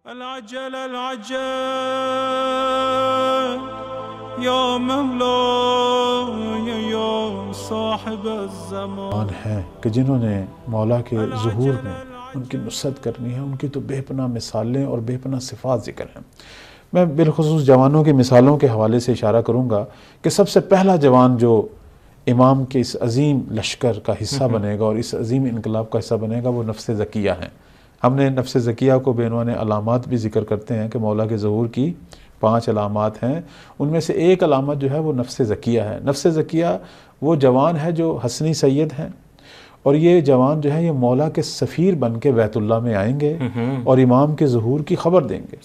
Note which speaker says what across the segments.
Speaker 1: العجل العجل یا مولا یا صاحب الزمان
Speaker 2: ہیں کہ جنہوں نے مولا کے ظہور میں ان کی نصرت کرنی ہے، ان کی تو بے پناہ مثالیں اور بے پناہ صفات ذکر ہیں۔ میں بالخصوص جوانوں کی مثالوں کے حوالے سے اشارہ کروں گا کہ سب سے پہلا جوان جو امام کے اس عظیم لشکر کا حصہ بنے گا اور اس عظیم انقلاب کا حصہ بنے گا وہ نفس زکیہ ہیں۔ ہم نے نفس زکیہ کو بے عنوان علامات بھی ذکر کرتے ہیں کہ مولا کے ظہور کی 5 علامات ہیں، ان میں سے ایک علامت جو ہے وہ نفس زکیہ ہے۔ نفس زکیہ وہ جوان ہے جو حسنی سید ہیں، اور یہ جوان جو ہے یہ مولا کے سفیر بن کے بیت اللہ میں آئیں گے اور امام کے ظہور کی خبر دیں گے،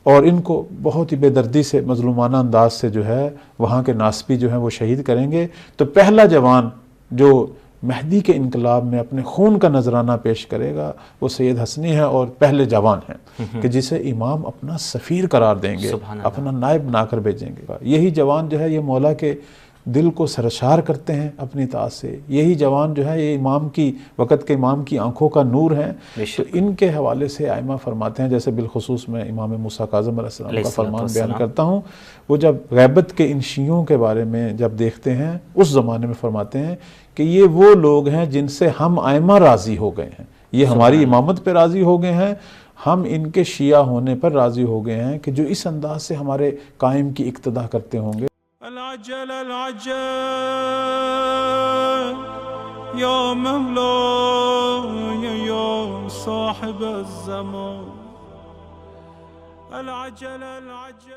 Speaker 2: اور ان کو بہت ہی بے دردی سے مظلومانہ انداز سے جو ہے وہاں کے ناسبی جو ہیں وہ شہید کریں گے۔ تو پہلا جوان جو مہدی کے انقلاب میں اپنے خون کا نذرانہ پیش کرے گا وہ سید حسنی ہے، اور پہلے جوان ہیں کہ جسے امام اپنا سفیر قرار دیں گے، اپنا نائب بنا کر بھیجیں گے۔ یہی جوان جو ہے یہ مولا کے دل کو سرشار کرتے ہیں اپنی اطاعت سے، یہی جوان جو ہے یہ امام کی وقت کے امام کی آنکھوں کا نور ہیں۔ تو ان کے حوالے سے ائمہ فرماتے ہیں، جیسے بالخصوص میں امام موسیٰ کاظم علیہ السلام کا فرمان بیان کرتا ہوں، وہ جب غیبت کے ان شیعوں کے بارے میں جب دیکھتے ہیں اس زمانے میں فرماتے ہیں کہ یہ وہ لوگ ہیں جن سے ہم ائمہ راضی ہو گئے ہیں، یہ ہماری امامت پہ راضی ہو گئے ہیں، ہم ان کے شیعہ ہونے پر راضی ہو گئے ہیں کہ جو اس انداز سے ہمارے قائم کی اقتدا کرتے ہوں گے۔
Speaker 1: العجل العجل یا مولا یا صاحب الزمان العجل العجل